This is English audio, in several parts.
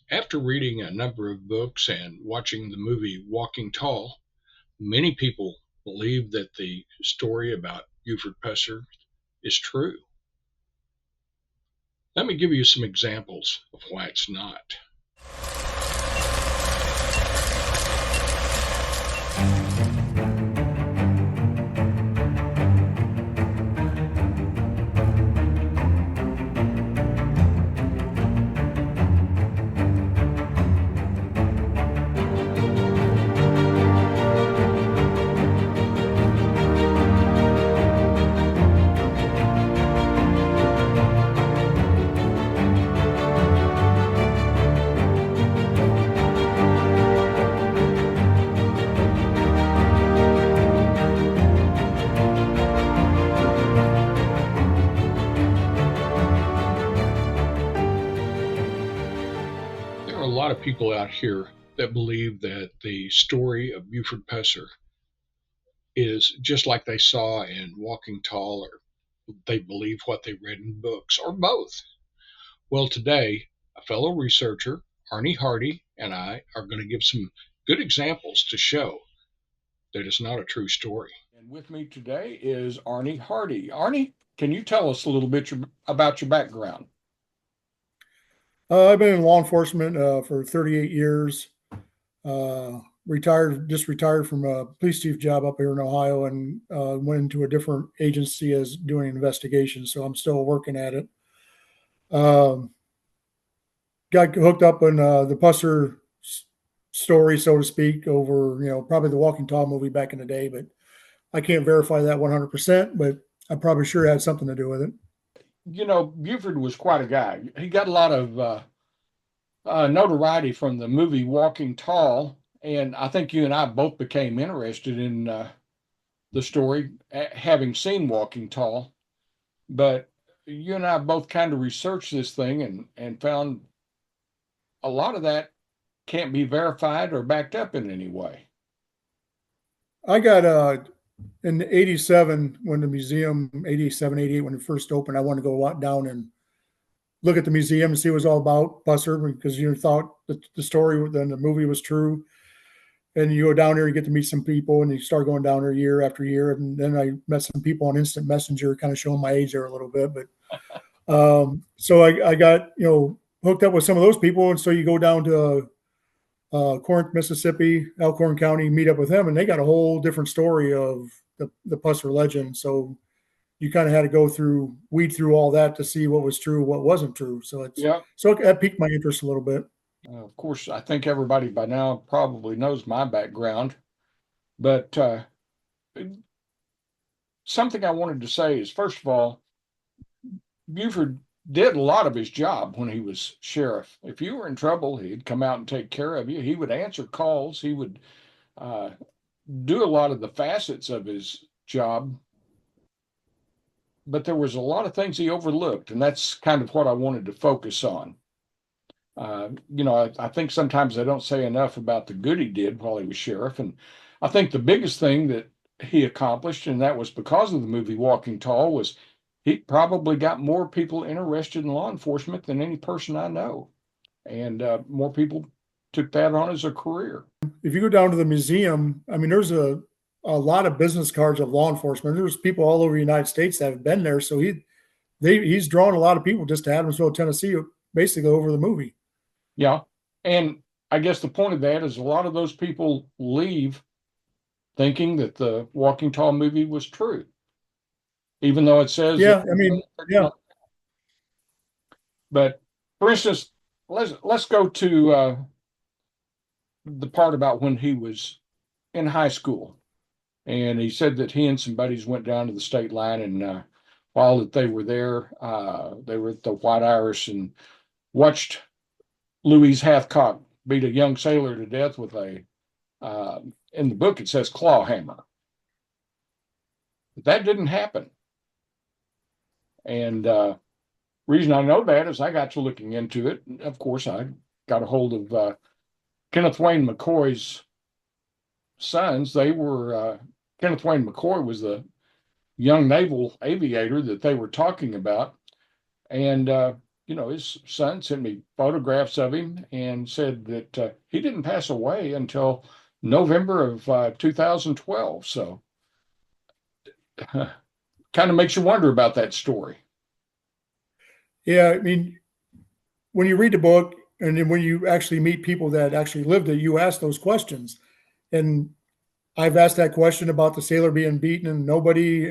After reading a number of books and watching the movie Walking Tall, many people believe that the story about Buford Pusser is true. Let me give you some examples of why it's not. There are a lot of people out here that believe that the story of Buford Pusser is just like they saw in Walking Tall, or they believe what they read in books, or both. Well, today, a fellow researcher, Arnie Hardy, and I are going to give some good examples to show that it's not a true story. And with me today is Arnie Hardy. Arnie, can you tell us a little bit about your background? I've been in law enforcement for 38 years. Just retired from a police chief job up here in Ohio, and went into a different agency as doing investigations. So I'm still working at it. Um, got hooked up in the Pusser story, so to speak, over probably the Walking Tall movie back in the day, but I can't verify that 100%. But I probably sure had something to do with it. Buford was quite a guy. He got a lot of notoriety from the movie Walking Tall, and I think you and I both became interested in the story, having seen Walking Tall. But you and I both kind of researched this thing and found a lot of that can't be verified or backed up in any way. I got in '87 when the museum, '87, '88 when it first opened. I wanted to go down and look at the museum and see what it was all about, Busser, because you thought that the story, then the movie was true. And you go down there, you get to meet some people, and you start going down there year after year. And then I met some people on Instant Messenger, kind of showing my age there a little bit. But so I got hooked up with some of those people, and so you go down to Corinth, Mississippi, Elkhorn County, meet up with them, and they got a whole different story of the Pusser Legend. So you kind of had to weed through all that to see what was true, what wasn't true. Yeah. So that piqued my interest a little bit. Of course, I think everybody by now probably knows my background, but something I wanted to say is, first of all, Buford did a lot of his job when he was sheriff. If you were in trouble, he'd come out and take care of you. He would answer calls. He would uh, do a lot of the facets of his job, but there was a lot of things he overlooked, and that's kind of what I wanted to focus on. I think sometimes they don't say enough about the good he did while he was sheriff. And I think the biggest thing that he accomplished, and that was because of the movie Walking Tall, was he probably got more people interested in law enforcement than any person I know. And more people took that on as a career. If you go down to the museum, I mean, there's a lot of business cards of law enforcement. There's people all over the United States that have been there. So he's drawn a lot of people just to Adamsville, Tennessee, basically over the movie. Yeah. And I guess the point of that is a lot of those people leave thinking that the Walking Tall movie was true, even though it says, yeah, I mean, yeah. But for instance, let's go to the part about when he was in high school, and he said that he and some buddies went down to the state line, and while that they were there, they were at the White Irish and watched Louise Hathcock beat a young sailor to death with in the book, it says claw hammer. But that didn't happen. And reason I know that is I got to looking into it. Of course, I got a hold of Kenneth Wayne McCoy's sons. They were, Kenneth Wayne McCoy was the young naval aviator that they were talking about. And his son sent me photographs of him and said that he didn't pass away until November of 2012. So kind of makes you wonder about that story. Yeah, I mean, when you read the book and then when you actually meet people that actually lived it, you ask those questions. And I've asked that question about the sailor being beaten, and nobody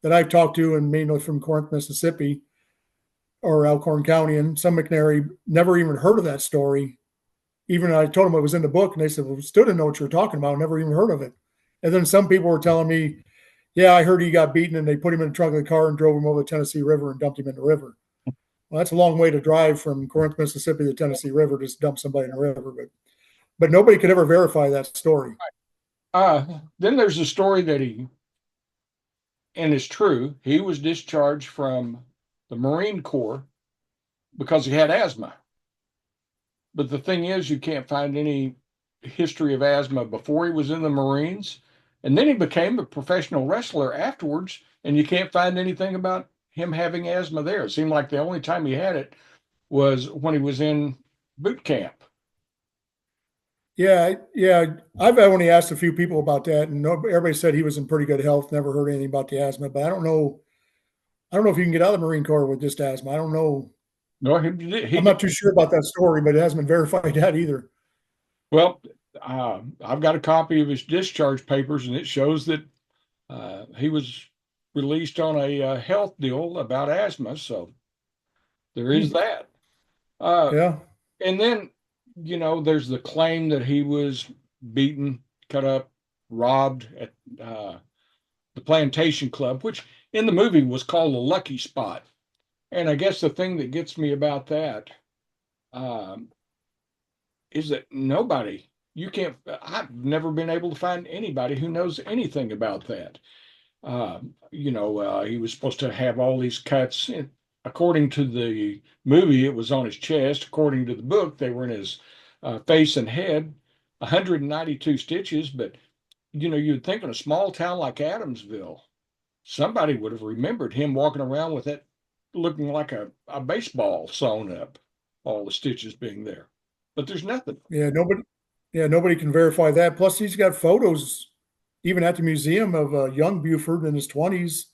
that I've talked to, and mainly from Corinth, Mississippi, or Elkhorn County, and some McNary, never even heard of that story. Even I told them it was in the book, and they said, "Well, we still didn't know what you were talking about. Never even heard of it." And then some people were telling me, "Yeah, I heard he got beaten, and they put him in the trunk of the car and drove him over the Tennessee River and dumped him in the river." Well, that's a long way to drive from Corinth, Mississippi to the Tennessee River to dump somebody in the river, but nobody could ever verify that story. Then there's a story that and it's true, he was discharged from the Marine Corps because he had asthma. But the thing is, you can't find any history of asthma before he was in the Marines. And then he became a professional wrestler afterwards, and you can't find anything about him having asthma there. It seemed like the only time he had it was when he was in boot camp. Yeah, yeah. I've only asked a few people about that, and everybody said he was in pretty good health. Never heard anything about the asthma, but I don't know. I don't know if you can get out of the Marine Corps with just asthma. I don't know. No, I'm not too sure about that story, but it hasn't been verified yet either. Well, I've got a copy of his discharge papers, and it shows that he was released on a health deal about asthma. So there is that. Yeah. And then, there's the claim that he was beaten, cut up, robbed at the Plantation Club, which in the movie was called a lucky spot. And I guess the thing that gets me about that is that I've never been able to find anybody who knows anything about that. He was supposed to have all these cuts. According to the movie, it was on his chest. According to the book, they were in his face and head, 192 stitches. But, you'd think in a small town like Adamsville, somebody would have remembered him walking around with that looking like a baseball sewn up, all the stitches being there. But there's nothing. Yeah, nobody can verify that. Plus, he's got photos, even at the museum, of young Buford in his 20s,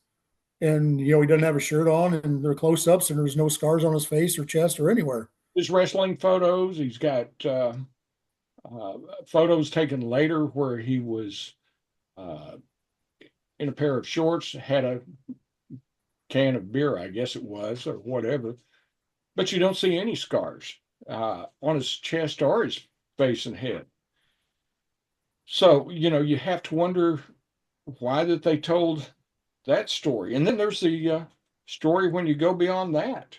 and he doesn't have a shirt on, and they're close-ups, and there's no scars on his face or chest or anywhere. His wrestling photos, he's got photos taken later where he was in a pair of shorts, had a can of beer, I guess it was, or whatever. But you don't see any scars on his chest or his face and head. So, you have to wonder why that they told that story. And then there's the story when you go beyond that,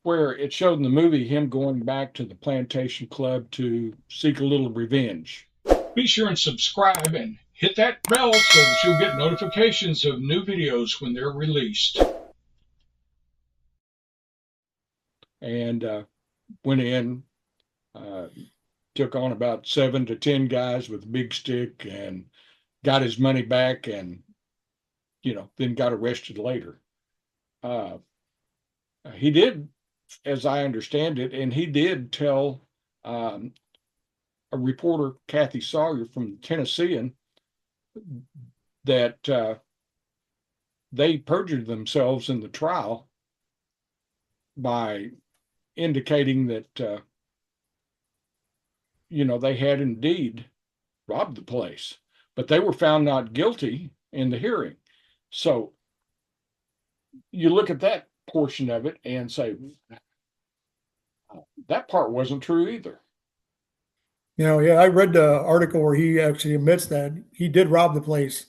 where it showed in the movie him going back to the Plantation Club to seek a little revenge. Be sure and subscribe and hit that bell so that you'll get notifications of new videos when they're released. And went in, took on about 7 to 10 guys with a big stick and got his money back, and then got arrested later. He did, as I understand it, and he did tell a reporter, Kathy Sawyer from Tennessean, that they perjured themselves in the trial by indicating that they had indeed robbed the place, but they were found not guilty in the hearing. So you look at that portion of it and say that part wasn't true either. Yeah, I read the article where he actually admits that he did rob the place,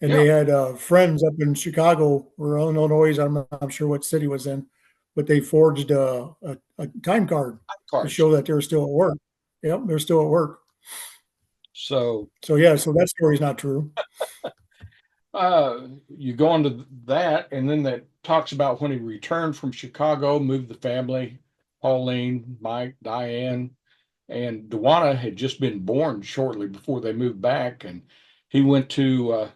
and they had friends up in Chicago or Illinois. I'm not sure what city it was in, but they forged a time card to show that they're still at work. Yep, they're still at work. So that story's not true. You go into that, and then that talks about when he returned from Chicago, moved the family, Pauline, Mike, Diane, and Dewana had just been born shortly before they moved back, and he went to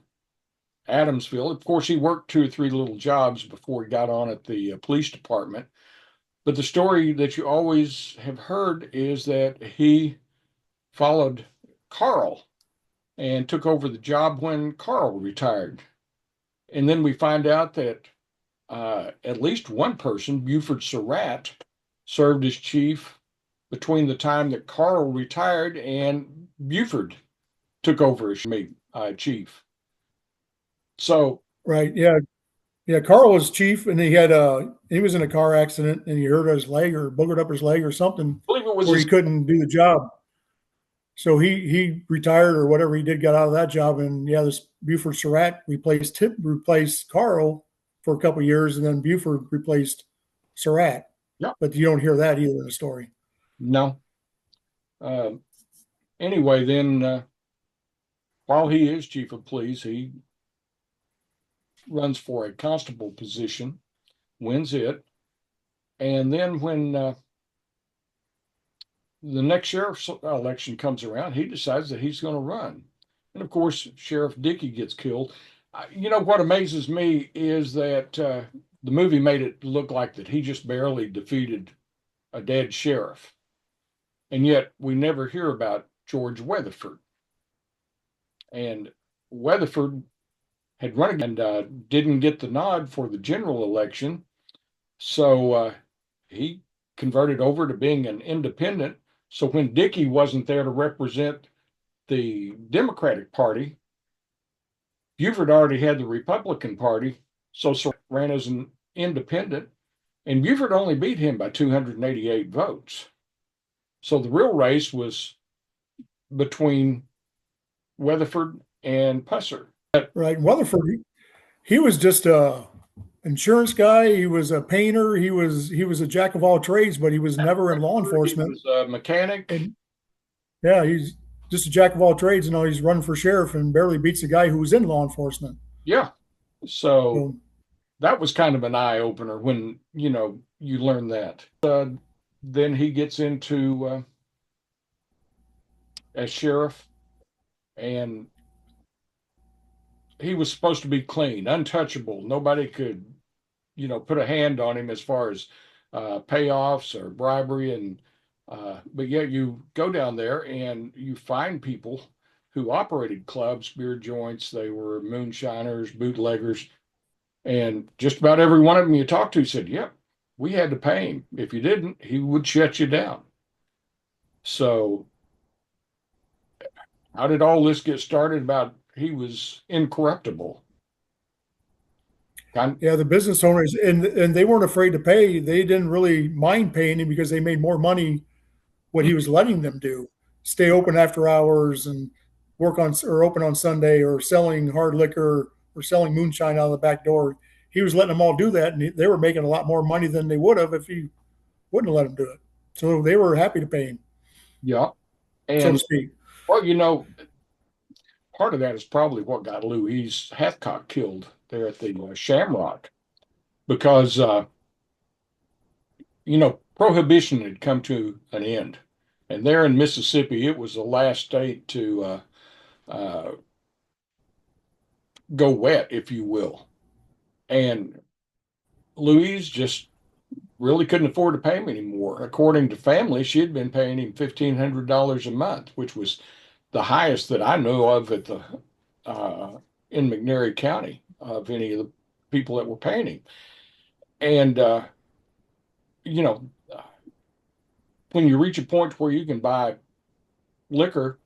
Adamsville. Of course, he worked 2 or 3 little jobs before he got on at the police department. But the story that you always have heard is that he followed Carl and took over the job when Carl retired. And then we find out that at least one person, Buford Surratt, served as chief between the time that Carl retired and Buford took over as chief. So, Right. Yeah. Yeah. Carl was chief, and he was in a car accident, and he hurt his leg or boogered up his leg or something, I believe it was where he couldn't do the job. So he retired or whatever he did, got out of that job, and yeah, this Buford Surratt replaced Carl for a couple of years, and then Buford replaced Surratt. Yeah. But you don't hear that either in the story. No. Anyway, then while he is chief of police, he runs for a constable position, wins it, and then when the next sheriff's election comes around, he decides that he's going to run. And of course, Sheriff Dickey gets killed. You know, what amazes me is that the movie made it look like that he just barely defeated a dead sheriff. And yet we never hear about George Weatherford. And Weatherford had run again and didn't get the nod for the general election. So he converted over to being an independent. So when Dickey wasn't there to represent the Democratic Party, Buford already had the Republican Party, so ran as an independent, and Buford only beat him by 288 votes. So the real race was between Weatherford and Pusser. Right. Weatherford, he was just a insurance guy. He was a painter. He was a jack of all trades, but he was never in law enforcement. He was a mechanic. And yeah, he's just a jack of all trades, and now he's running for sheriff and barely beats a guy who was in law enforcement. Yeah. So that was kind of an eye opener when, you learn that. Then he gets into as sheriff, and he was supposed to be clean, untouchable. Nobody could, put a hand on him as far as payoffs or bribery. And but yet you go down there and you find people who operated clubs, beer joints. They were moonshiners, bootleggers, and just about every one of them you talked to said, "Yep, we had to pay him. If you didn't, he would shut you down." So, how did all this get started? About he was incorruptible. Yeah, the business owners, and they weren't afraid to pay. They didn't really mind paying him because they made more money what he was letting them do. Stay open after hours and work on or open on Sunday or selling hard liquor or selling moonshine out of the back door. He was letting them all do that, and they were making a lot more money than they would have if he wouldn't have let them do it. So they were happy to pay him. Yeah. And, so to speak. Well, part of that is probably what got Louise Hathcock killed there at the Shamrock, because prohibition had come to an end, and there in Mississippi, it was the last state to go wet, if you will. And Louise just really couldn't afford to pay him anymore. According to family, she had been paying him $1,500 a month, which was the highest that I know of at the in McNairy County of any of the people that were paying him. And when you reach a point where you can buy liquor,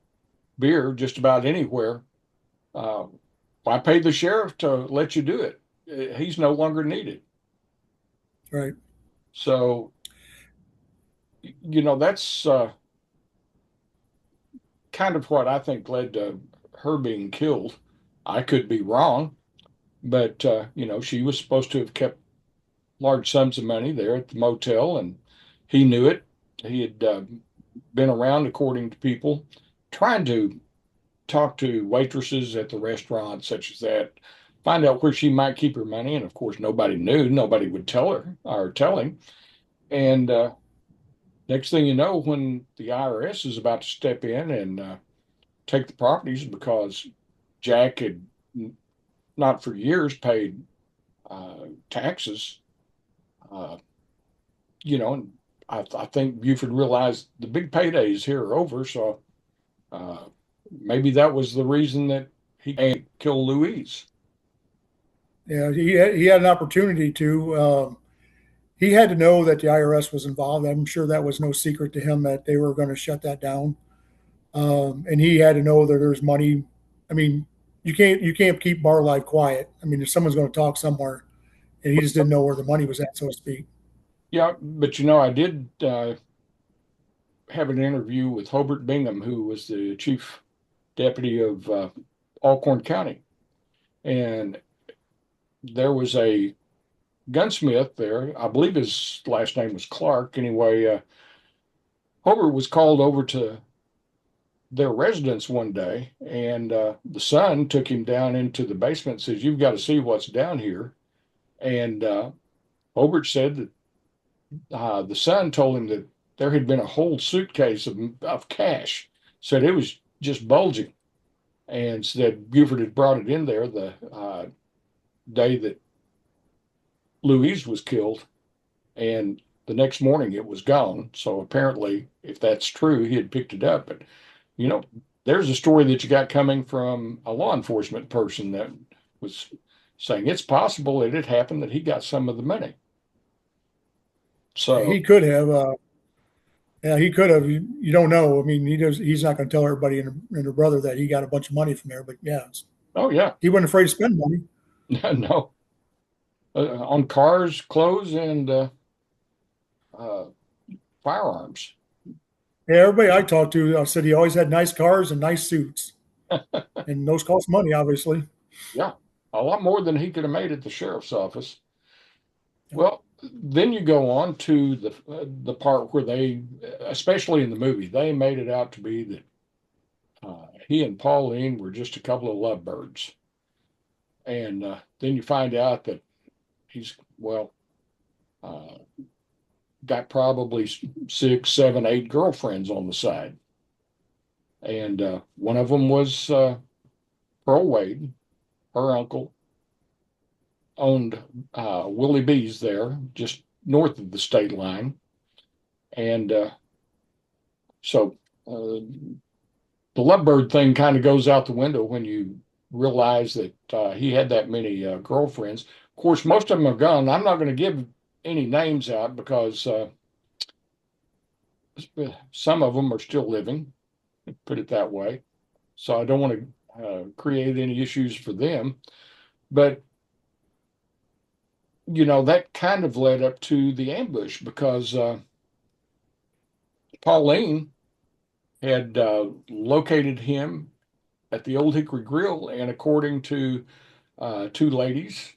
beer, just about anywhere, why pay the sheriff to let you do it? He's no longer needed. Right. So, that's kind of what I think led to her being killed. I could be wrong, but she was supposed to have kept large sums of money there at the motel, and he knew it. He had been around, according to people, trying to talk to waitresses at the restaurant, such as that, find out where she might keep her money. And of course, nobody knew. Nobody would tell her or tell him. And next thing you know, when the IRS is about to step in and take the properties because Jack had not for years paid taxes. And I think Buford realized the big paydays here are over, so maybe that was the reason that he can't kill Louise. Yeah, he had an opportunity to. He had to know that the IRS was involved. I'm sure that was no secret to him that they were going to shut that down. And he had to know that there's money. I mean, you can't keep bar life quiet. I mean, if someone's going to talk somewhere, and he just didn't know where the money was at, so to speak. Yeah, but I did have an interview with Hobart Bingham, who was the chief deputy of Alcorn County, and there was a gunsmith there. I believe his last name was Clark. Anyway, Hobart was called over to their residence one day, and the son took him down into the basement and says, "You've got to see what's down here." And Hobart said that the son told him that there had been a whole suitcase of cash, said it was just bulging, and said Buford had brought it in there the day that Louise was killed, and the next morning it was gone. So apparently, if that's true, he had picked it up. But you know, there's a story that you got coming from a law enforcement person that was saying it's possible that it happened that he got some of the money. So He could have. Yeah, he could have. You don't know. I mean, he's not going to tell everybody and her brother that he got a bunch of money from there. But yeah, oh yeah, he wasn't afraid to spend money. no, on cars, clothes, and firearms. Yeah, everybody I talked to said he always had nice cars and nice suits, and those cost money, obviously. Yeah, a lot more than he could have made at the sheriff's office. Well, then you go on to the part where they, especially in the movie, they made it out to be that he and Pauline were just a couple of lovebirds, and then you find out that he's uh, got probably 6, 7, 8 girlfriends on the side, and one of them was Pearl Wade, her uncle. Owned Willie B's there, just north of the state line. And so the lovebird thing kind of goes out the window when you realize that he had that many girlfriends. Of course, most of them are gone. I'm not going to give any names out because some of them are still living, put it that way. So I don't want to create any issues for them. But that kind of led up to the ambush because Pauline had located him at the Old Hickory Grill, and according to 2 ladies,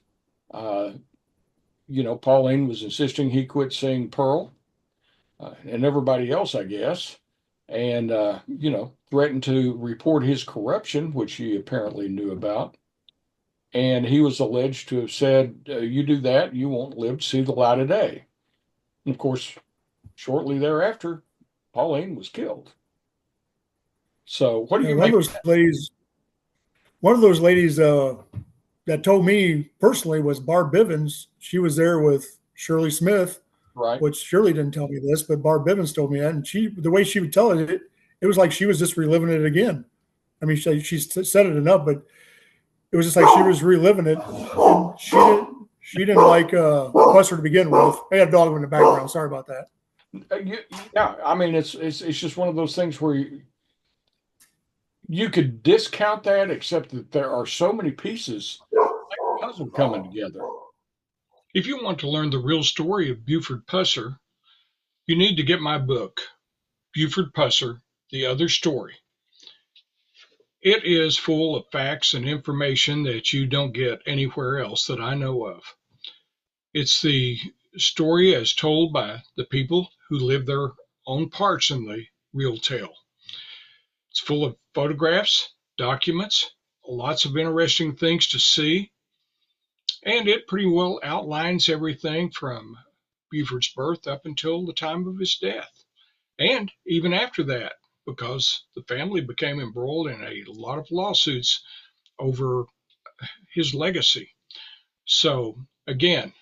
uh, Pauline was insisting he quit seeing Pearl and everybody else, I guess, and threatened to report his corruption, which he apparently knew about. And he was alleged to have said, "You do that, you won't live to see the light of day." And of course, shortly thereafter, Pauline was killed. So, what do Yeah, you one of make? those ladies, that told me personally was Barb Bivens. She was there with Shirley Smith, Right? which Shirley didn't tell me this, but Barb Bivens told me that, and the way she would tell it was like she was just reliving it again. I mean, she said it enough, but it was just like she was reliving it. And she didn't like Pusser to begin with. I had a dog in the background. Sorry about that. Yeah, I mean, it's just one of those things where you could discount that, except that there are so many pieces like a puzzle coming together. If you want to learn the real story of Buford Pusser, you need to get my book, Buford Pusser, The Other Story. It is full of facts and information that you don't get anywhere else that I know of. It's the story as told by the people who live their own parts in the real tale. It's full of photographs, documents, lots of interesting things to see, and it pretty well outlines everything from Buford's birth up until the time of his death, and even after that, because the family became embroiled in a lot of lawsuits over his legacy. So again,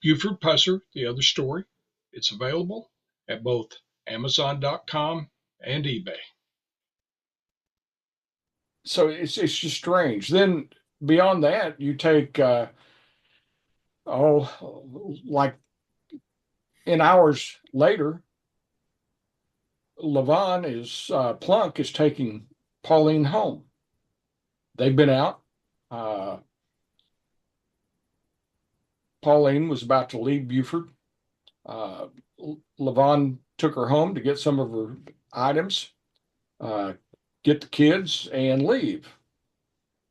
Buford Pusser, the other story, it's available at both Amazon.com and eBay. So it's just strange. Then beyond that, you take like in hours later, Levon is Plunk is taking Pauline home. They've been out. Pauline was about to leave Buford. Levon took her home to get some of her items, get the kids, and leave.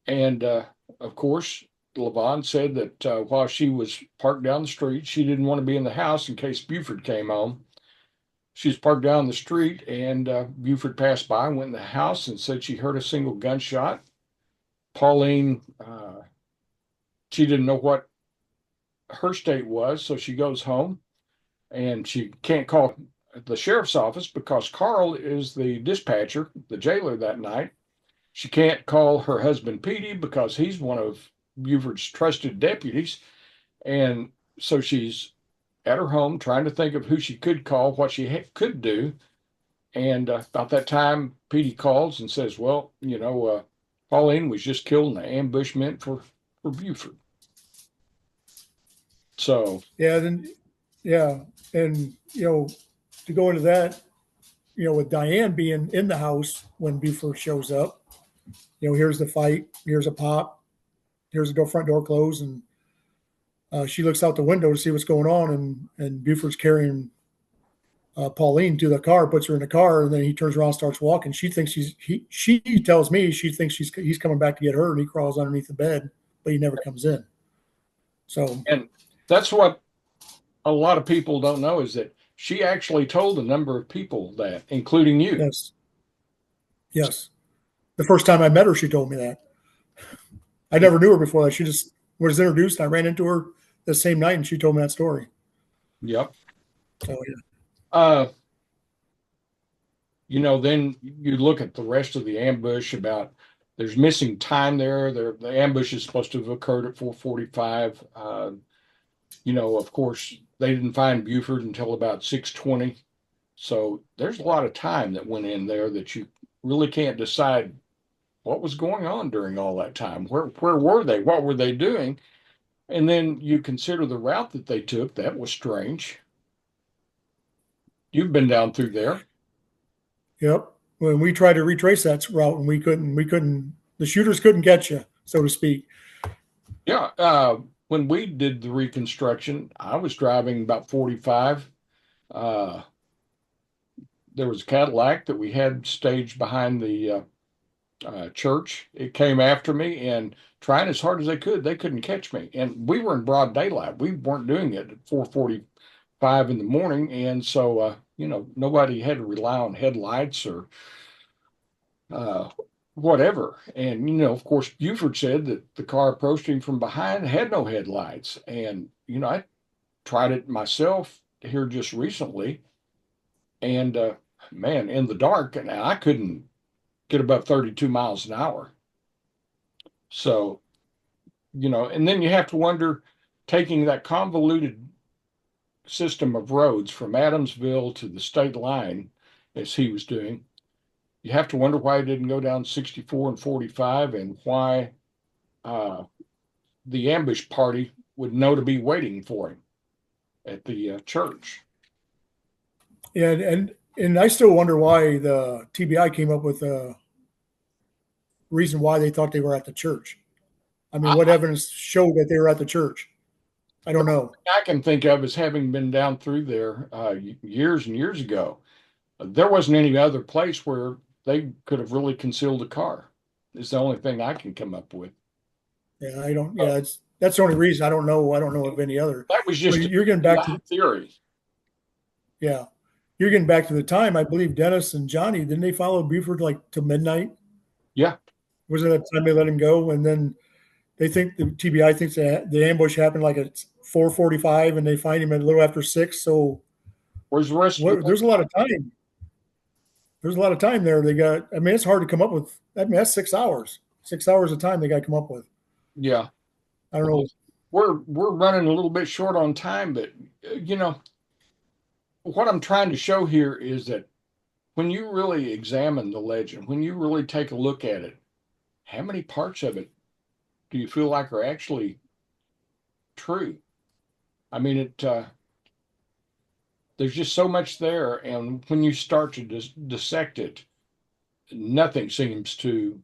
And of course, Levon said that while she was parked down the street, she didn't want to be in the house in case Buford came home. She was parked down the street, and Buford passed by and went in the house and said she heard a single gunshot. Pauline, she didn't know what her state was, so she goes home, and she can't call the sheriff's office because Carl is the dispatcher, the jailer that night. She can't call her husband Petey because he's one of Buford's trusted deputies. And so she's at her home trying to think of who she could call, what she could do. And about that time, Petey calls and says, well, Pauline was just killed in an ambushment for Buford. So, And to go into that, with Diane being in the house when Buford shows up, here's the fight, here's a pop, here's the front door closed, and she looks out the window to see what's going on, and Buford's carrying Pauline to the car, puts her in the car, and then he turns around and starts walking. She thinks she tells me she thinks he's coming back to get her, and he crawls underneath the bed, but he never comes in. So, and that's what a lot of people don't know is that she actually told a number of people that, including you. Yes. The first time I met her, she told me that. I never knew her before that. She just was introduced. I ran into her the same night, and she told me that story. Yep. So, yeah. Then you look at the rest of the ambush about there's missing time there. The ambush is supposed to have occurred at 4:45. Of course, they didn't find Buford until about 6:20. So there's a lot of time that went in there that you really can't decide what was going on during all that time. Where were they? What were they doing? And then you consider the route that they took. That was strange. You've been down through there. Yep. When we tried to retrace that route, and we couldn't. The shooters couldn't catch you, so to speak. Yeah. When we did the reconstruction, I was driving about 45. There was a Cadillac that we had staged behind the church. It came after me and trying as hard as they could, they couldn't catch me. And we were in broad daylight. We weren't doing it at 4:45 in the morning. And so, nobody had to rely on headlights or whatever. And, of course, Buford said that the car approached him from behind, had no headlights. And, I tried it myself here just recently. And, man, in the dark, and I couldn't get above 32 miles an hour. So, and then you have to wonder, taking that convoluted system of roads from Adamsville to the state line, as he was doing, you have to wonder why he didn't go down 64 and 45 and why the ambush party would know to be waiting for him at the church. Yeah, and I still wonder why the TBI came up with a reason why they thought they were at the church. I mean, what evidence showed that they were at the church? I don't know. I can think of as having been down through there years and years ago. There wasn't any other place where they could have really concealed a car. It's the only thing I can come up with. Yeah, I don't. Yeah, that's the only reason. I don't know of any other. That was just you're getting back to theory. Yeah, you're getting back to the time. I believe Dennis and Johnny, didn't they follow Buford like to midnight? Yeah. Wasn't that time they let him go? And then they think the TBI thinks that the ambush happened like at 4:45, and they find him at a little after 6. So where's the rest? There's a lot of time. There's a lot of time there. They got. I mean, it's hard to come up with. I mean, that's 6 hours. 6 hours of time they got to come up with. Yeah. I don't know. We're running a little bit short on time, but what I'm trying to show here is that when you really examine the legend, when you really take a look at it, how many parts of it do you feel like are actually true? I mean, there's just so much there, and when you start to dissect it, nothing seems to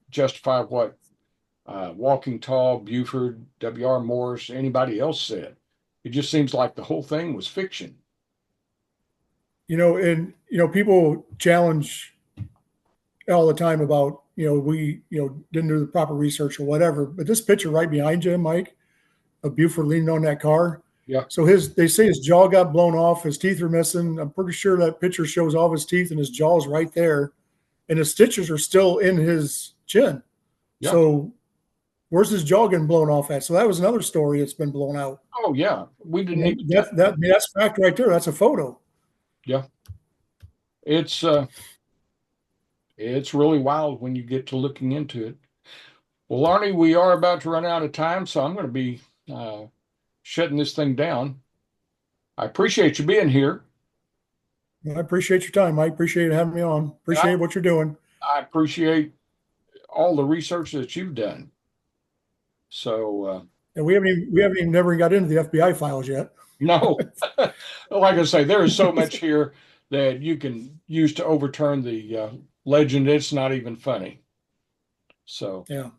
justify what Walking Tall, Buford, W.R. Morris, anybody else said. It just seems like the whole thing was fiction. And people challenge all the time about, we, didn't do the proper research or whatever. But this picture right behind you, Mike, of Buford leaning on that car. Yeah. So they say his jaw got blown off, his teeth are missing. I'm pretty sure that picture shows all of his teeth and his jaw's right there. And his stitches are still in his chin. Yeah. So where's his jaw getting blown off at? So that was another story that's been blown out. Oh yeah, we didn't even. That's fact right there. That's a photo. Yeah, it's really wild when you get to looking into it. Well, Arnie, we are about to run out of time, so I'm going to be shutting this thing down. I appreciate you being here. I appreciate your time. I appreciate having me on. Appreciate what you're doing. I appreciate all the research that you've done. So, and we haven't even never got into the FBI files yet. No, like I say, there is so much here that you can use to overturn the legend. It's not even funny. So yeah,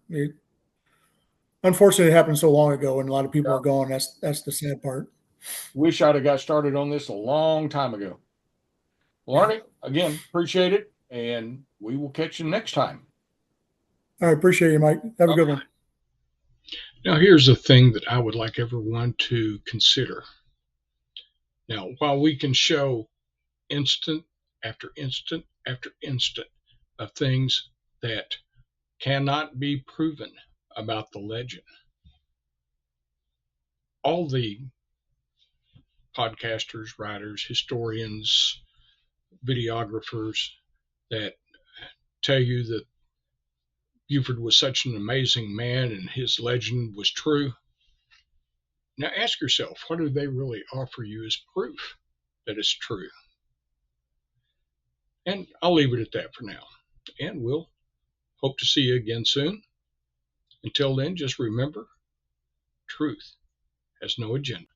unfortunately, it happened so long ago, and a lot of people are gone. That's the sad part. Wish I'd have got started on this a long time ago. Well, Arnie, again, appreciate it, and we will catch you next time. I appreciate you, Mike. Have a good one. Now, here's the thing that I would like everyone to consider. Now, while we can show instant after instant after instant of things that cannot be proven about the legend, all the podcasters, writers, historians, videographers that tell you that Buford was such an amazing man and his legend was true. Now ask yourself, what do they really offer you as proof that it's true? And I'll leave it at that for now. And we'll hope to see you again soon. Until then, just remember, truth has no agenda.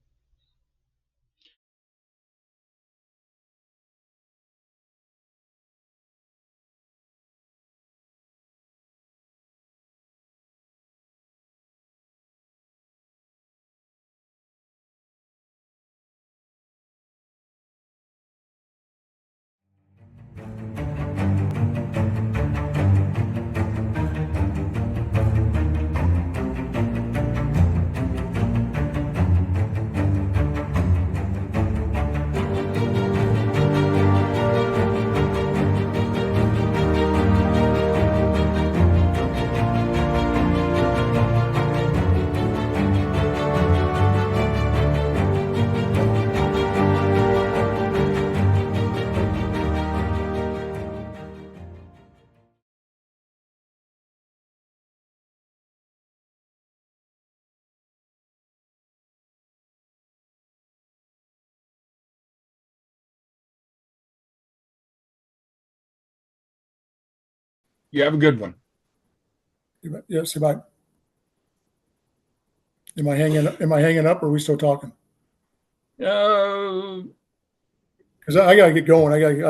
You have a good one. Yes, bye. Am I hanging up or are we still talking? Because I gotta get going.